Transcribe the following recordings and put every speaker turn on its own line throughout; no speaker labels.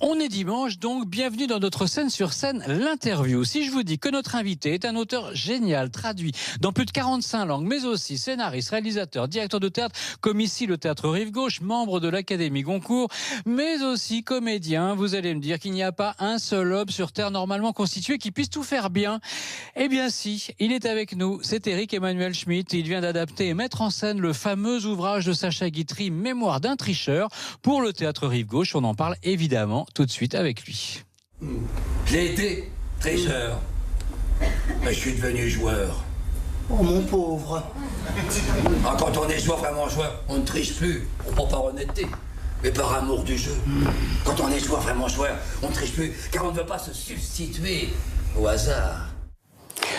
On est dimanche, donc bienvenue dans notre scène sur scène, l'interview. Si je vous dis que notre invité est un auteur génial, traduit dans plus de 45 langues, mais aussi scénariste, réalisateur, directeur de théâtre, comme ici le Théâtre Rive Gauche, membre de l'Académie Goncourt, mais aussi comédien, vous allez me dire qu'il n'y a pas un seul homme sur Terre normalement constitué qui puisse tout faire bien. Eh bien si, il est avec nous, c'est Éric Emmanuel Schmitt. Il vient d'adapter et mettre en scène le fameux ouvrage de Sacha Guitry, Mémoire d'un tricheur, pour le Théâtre Rive Gauche. On en parle évidemment tout de suite avec lui.
J'ai été tricheur, mais je suis devenu joueur.
Oh mon pauvre.
Ah, quand on est joueur, vraiment joueur, on ne triche plus, pas par honnêteté, mais par amour du jeu. Quand on est joueur, vraiment joueur, on ne triche plus, car on ne veut pas se substituer au hasard.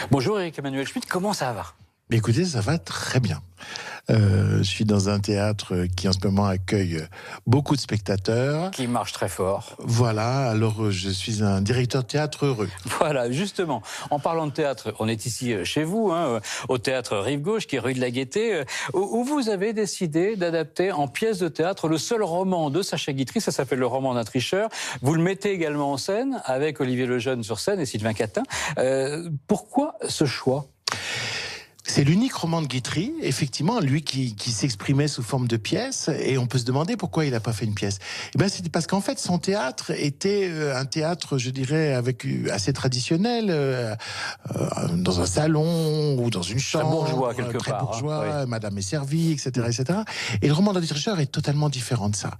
Bonjour Éric Emmanuel Schmitt, comment ça va ?
Écoutez, ça va très bien. Je suis dans un théâtre qui en ce moment accueille beaucoup de spectateurs.
Qui marche très fort.
Voilà, alors je suis un directeur de théâtre heureux.
Voilà, justement, en parlant de théâtre, on est ici chez vous, au Théâtre Rive Gauche, qui est rue de la Gaîté, où vous avez décidé d'adapter en pièce de théâtre le seul roman de Sacha Guitry, ça s'appelle Le roman d'un tricheur. Vous le mettez également en scène, avec Olivier Lejeune sur scène et Sylvain Catin. Pourquoi ce choix ?
C'est l'unique roman de Guitry, effectivement, lui qui s'exprimait sous forme de pièce, et on peut se demander pourquoi il n'a pas fait une pièce. Eh ben, c'était parce qu'en fait, son théâtre était un théâtre, je dirais, assez traditionnel, dans un salon ou dans une chambre.
Très bourgeois, quelque part.
Très bourgeois,
Oui.
Madame est servie, etc., etc. Et le roman d'un tricheur est totalement différent de ça.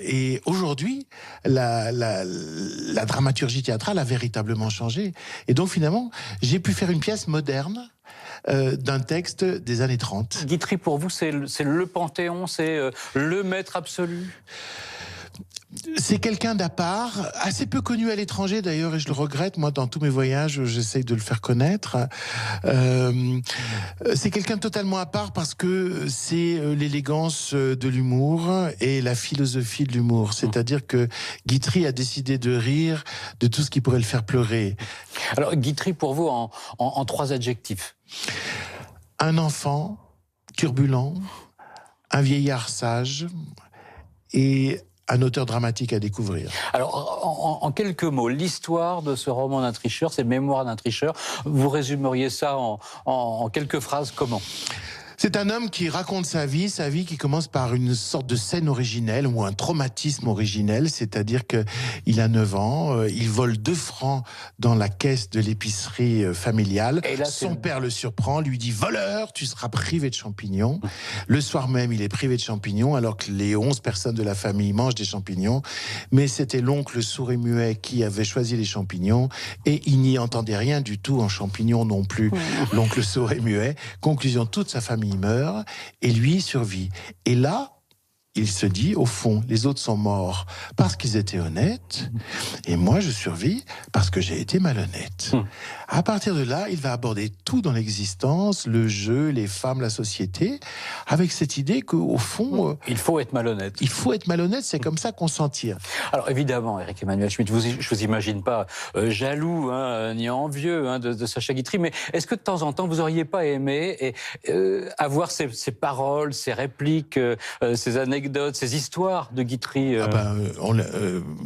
Et aujourd'hui, la dramaturgie théâtrale a véritablement changé. Et donc, finalement, j'ai pu faire une pièce moderne, d'un texte des années 30.
Guitry, pour vous, c'est le panthéon, c'est le maître absolu ?
C'est quelqu'un d'à part, assez peu connu à l'étranger d'ailleurs, et je le regrette. Moi, dans tous mes voyages, j'essaye de le faire connaître. C'est quelqu'un de totalement à part parce que c'est l'élégance de l'humour et la philosophie de l'humour. C'est-à-dire que Guitry a décidé de rire de tout ce qui pourrait le faire pleurer.
Alors, Guitry, pour vous, en 3 adjectifs.
Un enfant turbulent, un vieillard sage et un auteur dramatique à découvrir.
Alors, en quelques mots, l'histoire de ce roman d'un tricheur, c'est Mémoire d'un tricheur. Vous résumeriez ça en quelques phrases, comment ?
C'est un homme qui raconte sa vie qui commence par une sorte de scène originelle ou un traumatisme originel, c'est-à-dire qu'il a 9 ans, il vole 2 francs dans la caisse de l'épicerie familiale. Et là, son père le surprend, lui dit « Voleur, tu seras privé de champignons ». Le soir même, il est privé de champignons alors que les 11 personnes de la famille mangent des champignons. Mais c'était l'oncle sourd et muet qui avait choisi les champignons et il n'y entendait rien du tout en champignons non plus, l'oncle sourd et muet. Conclusion, toute sa famille meurt et lui survit. Et là, il se dit, au fond, les autres sont morts parce qu'ils étaient honnêtes, et moi je survis parce que j'ai été malhonnête. À partir de là, il va aborder tout dans l'existence, le jeu, les femmes, la société, avec cette idée qu'au fond...
il faut être malhonnête.
Il faut être malhonnête, c'est comme ça qu'on s'en tire.
Alors évidemment, Éric Emmanuel Schmitt, je vous imagine pas jaloux, ni envieux de Sacha Guitry, mais est-ce que de temps en temps, vous auriez pas aimé avoir ces paroles, ces répliques, ces anecdotes, ces histoires de Guitry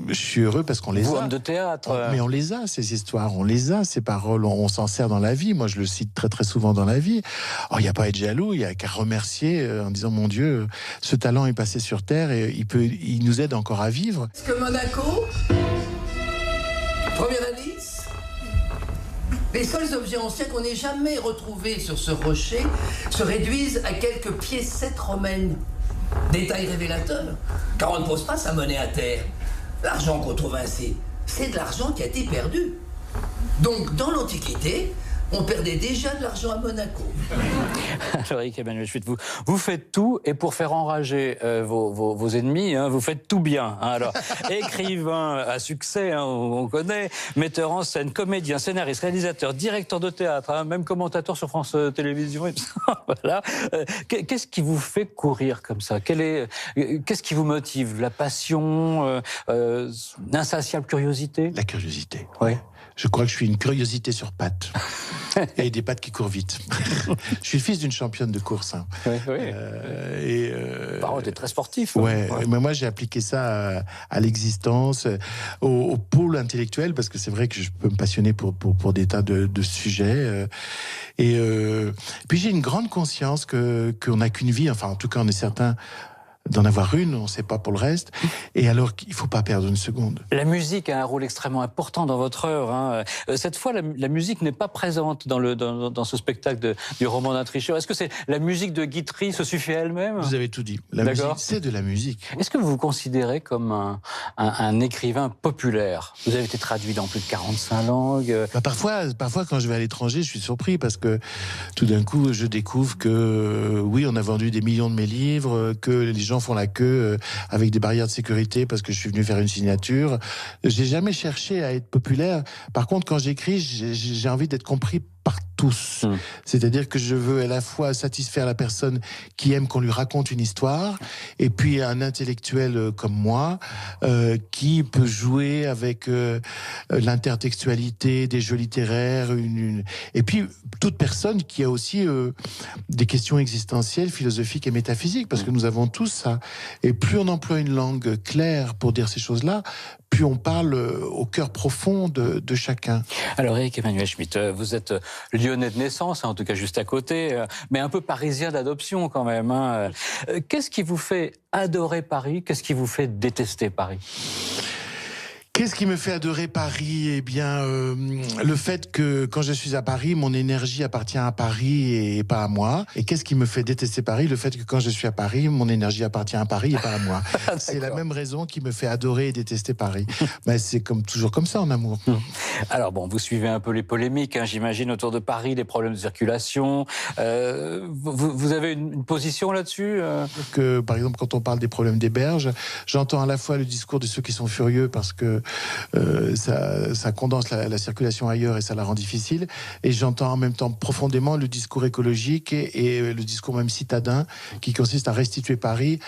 je suis heureux parce qu'on les a.
Vous, homme de théâtre.
Mais on les a, ces histoires, on les a, ces paroles, on s'en sert dans la vie. Moi, je le cite très très souvent dans la vie. Il n'y a pas à être jaloux, il n'y a qu'à remercier en disant, mon Dieu, ce talent est passé sur Terre et il nous aide encore à vivre.
Est-ce que Monaco, premier indice, les seuls objets anciens qu'on n'ait jamais retrouvés sur ce rocher se réduisent à quelques piécettes romaines. Détail révélateur, car on ne pose pas sa monnaie à terre. L'argent qu'on trouve ainsi, c'est de l'argent qui a été perdu. Donc, dans l'Antiquité, on perdait déjà de l'argent à Monaco.
Alors, Éric Emmanuel Schmitt, vous faites tout, et pour faire enrager vos ennemis, vous faites tout bien. Alors, écrivain à succès, on connaît, metteur en scène, comédien, scénariste, réalisateur, directeur de théâtre, même commentateur sur France Télévisions. Voilà. Qu'est-ce qui vous fait courir comme ça ? Qu'est-ce qui vous motive ? La passion, l'insatiable curiosité ?
La curiosité.
Oui.
Je crois que je suis une curiosité sur pattes. Et des pattes qui courent vite. Je suis le fils d'une championne de course. Hein.
Oui, oui.
Parole, t'es très sportif.
Ouais, mais moi j'ai appliqué ça à l'existence, au pôle intellectuel, parce que c'est vrai que je peux me passionner pour des tas de sujets. Puis j'ai une grande conscience qu'on n'a qu'une vie, enfin en tout cas on est certain d'en avoir une, on ne sait pas pour le reste, et alors qu'il ne faut pas perdre une seconde.
La musique a un rôle extrêmement important dans votre œuvre. Hein. Cette fois, la musique n'est pas présente dans ce spectacle du roman d'un tricheur. Est-ce que c'est la musique de Guitry se suffit à elle-même?
Vous avez tout dit. La musique, c'est de la musique.
Est-ce que vous vous considérez comme un écrivain populaire? Vous avez été traduit dans plus de 45 langues.
Parfois, quand je vais à l'étranger, je suis surpris parce que tout d'un coup, je découvre que oui, on a vendu des millions de mes livres, que les gens font la queue avec des barrières de sécurité parce que je suis venu faire une signature. J'ai jamais cherché à être populaire. Par contre, quand j'écris, j'ai envie d'être compris par tous. C'est-à-dire que je veux à la fois satisfaire la personne qui aime qu'on lui raconte une histoire, et puis un intellectuel comme moi qui peut jouer avec l'intertextualité des jeux littéraires, et puis toute personne qui a aussi des questions existentielles, philosophiques et métaphysiques, parce que nous avons tous ça. Et plus on emploie une langue claire pour dire ces choses-là, plus on parle au cœur profond de chacun.
Alors Éric Emmanuel Schmitt, vous êtes lyonnais de naissance, en tout cas juste à côté, mais un peu parisien d'adoption quand même. Hein. Qu'est-ce qui vous fait adorer Paris? Qu'est-ce qui vous fait détester Paris?
Qu'est-ce qui me fait adorer Paris? Eh bien, le fait que quand je suis à Paris, mon énergie appartient à Paris et pas à moi. Et qu'est-ce qui me fait détester Paris? Le fait que quand je suis à Paris, mon énergie appartient à Paris et pas à moi. C'est la même raison qui me fait adorer et détester Paris. Ben, c'est toujours comme ça en amour.
Alors bon, vous suivez un peu les polémiques, hein, j'imagine, autour de Paris, les problèmes de circulation. Vous avez une position là-dessus
que, par exemple, quand on parle des problèmes des berges, j'entends à la fois le discours de ceux qui sont furieux parce que ça condense la circulation ailleurs et ça la rend difficile, et j'entends en même temps profondément le discours écologique et le discours même citadin qui consiste à restituer Paris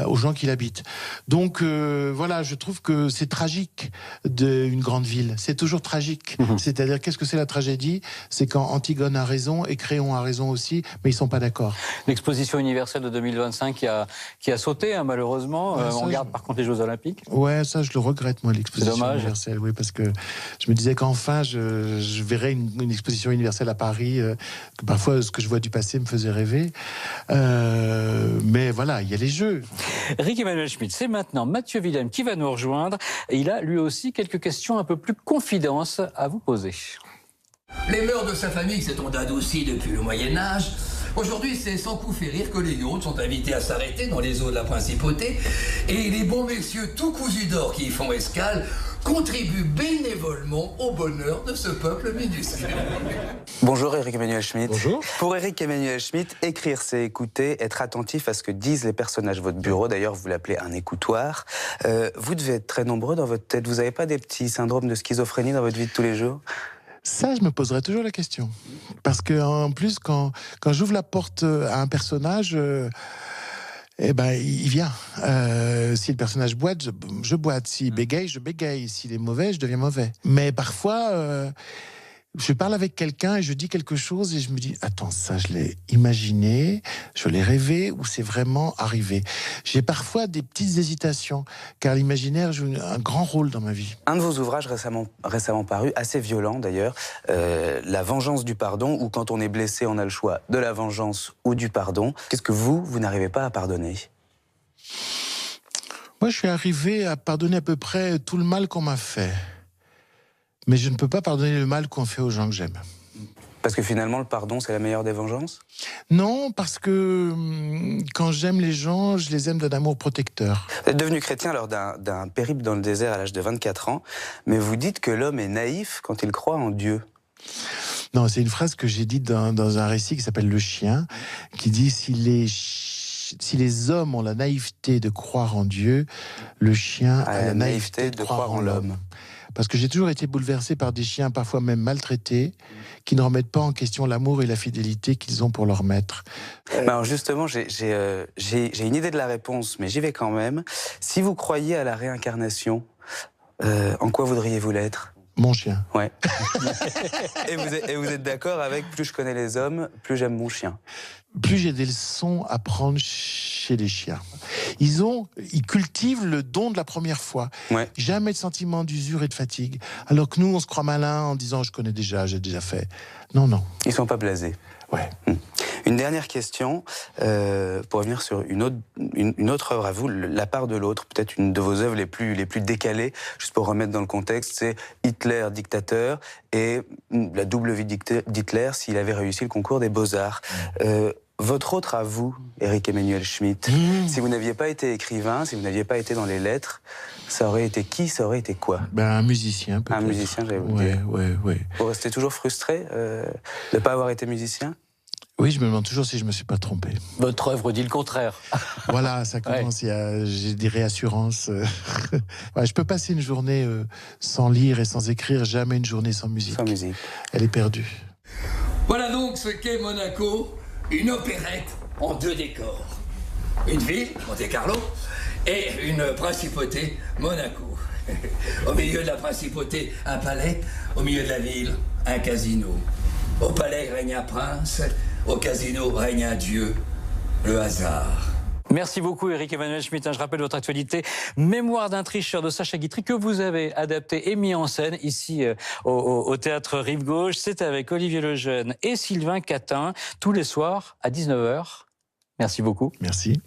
aux gens qui l'habitent. Donc voilà, je trouve que c'est tragique d'une grande ville, c'est toujours tragique. C'est-à-dire, qu'est-ce que c'est la tragédie? C'est quand Antigone a raison et Créon a raison aussi, mais ils sont pas d'accord.
L'exposition universelle de 2025 qui a sauté, hein, malheureusement. On garde par contre les Jeux Olympiques.
Ouais, ça je le regrette, moi, l'exposition universelle. Oui, parce que je me disais qu'enfin je verrais une exposition universelle à Paris, que parfois ce que je vois du passé me faisait rêver. Mais voilà, il y a les Jeux.
Éric Emmanuel Schmitt, c'est maintenant Mathieu Willem qui va nous rejoindre. Et il a lui aussi quelques questions un peu plus confidences à vous poser.
Les mœurs de sa famille s'étant adoucies depuis le Moyen-Âge. Aujourd'hui, c'est sans coup férir que les yachts sont invités à s'arrêter dans les eaux de la Principauté, et les bons messieurs tout cousus d'or qui y font escale contribuent bénévolement au bonheur de ce peuple minuscule.
Bonjour Éric Emmanuel Schmitt.
Bonjour.
Pour Éric Emmanuel Schmitt, écrire c'est écouter, être attentif à ce que disent les personnages. Votre bureau, d'ailleurs, vous l'appelez un écoutoir. Vous devez être très nombreux dans votre tête. Vous n'avez pas des petits syndromes de schizophrénie dans votre vie de tous les jours?
Ça, je me poserai toujours la question. Parce que en plus, quand j'ouvre la porte à un personnage, eh ben, il vient. Si le personnage boite, je boite. S'il bégaye, je bégaye. S'il est mauvais, je deviens mauvais. Mais parfois, je parle avec quelqu'un et je dis quelque chose et je me dis, attends, ça, je l'ai imaginé, je l'ai rêvé, ou c'est vraiment arrivé. J'ai parfois des petites hésitations, car l'imaginaire joue un grand rôle dans ma vie.
Un de vos ouvrages récemment paru, assez violent d'ailleurs, La vengeance du pardon, où quand on est blessé, on a le choix de la vengeance ou du pardon. Qu'est-ce que vous n'arrivez pas à pardonner?
Moi, je suis arrivé à pardonner à peu près tout le mal qu'on m'a fait. Mais je ne peux pas pardonner le mal qu'on fait aux gens que j'aime.
Parce que finalement, le pardon, c'est la meilleure des vengeances?
Non, parce que quand j'aime les gens, je les aime d'un amour protecteur.
Vous êtes devenu chrétien lors d'un périple dans le désert à l'âge de 24 ans, mais vous dites que l'homme est naïf quand il croit en Dieu.
Non, c'est une phrase que j'ai dite dans un récit qui s'appelle Le Chien, qui dit si les hommes ont la naïveté de croire en Dieu, le chien a la naïveté de croire en l'homme. Parce que j'ai toujours été bouleversé par des chiens, parfois même maltraités, qui ne remettent pas en question l'amour et la fidélité qu'ils ont pour leur maître.
Alors justement, j'ai une idée de la réponse, mais j'y vais quand même. Si vous croyez à la réincarnation, en quoi voudriez-vous l'être?
Mon chien.
Ouais. et vous êtes d'accord avec plus je connais les hommes, plus j'aime mon chien.
Plus j'ai des leçons à prendre chez les chiens. Ils cultivent le don de la première fois.
Ouais.
Jamais de sentiment d'usure et de fatigue. Alors que nous, on se croit malin en disant je connais déjà, j'ai déjà fait. Non, non.
Ils sont pas blasés.
Ouais.
Une dernière question, pour revenir sur une autre œuvre à vous, La part de l'autre, peut-être une de vos œuvres les plus décalées, juste pour remettre dans le contexte, c'est Hitler dictateur et la double vie d'Hitler s'il avait réussi le concours des Beaux-Arts. Votre autre à vous, Éric Emmanuel Schmitt, si vous n'aviez pas été écrivain, si vous n'aviez pas été dans les lettres, ça aurait été qui, ça aurait été quoi?
Un musicien, peut-être.
Un musicien, j'allais vous dire.
Ouais.
Vous restez toujours frustré de ne pas avoir été musicien?
Oui, je me demande toujours si je me suis pas trompé.
Votre œuvre dit le contraire.
Voilà, ça commence, j'ai des réassurances. Ouais, je peux passer une journée sans lire et sans écrire, jamais une journée sans musique.
Sans musique.
Elle est perdue.
Voilà donc ce qu'est Monaco, une opérette en 2 décors. Une ville, Monte-Carlo, et une principauté, Monaco. Au milieu de la principauté, un palais, au milieu de la ville, un casino. Au palais règne un prince, au casino règne un dieu, le hasard.
Merci beaucoup Éric Emmanuel Schmitt. Je rappelle votre actualité, Mémoire d'un tricheur de Sacha Guitry, que vous avez adapté et mis en scène ici au Théâtre Rive Gauche. C'est avec Olivier Lejeune et Sylvain Catin, tous les soirs à 19h. Merci beaucoup.
Merci.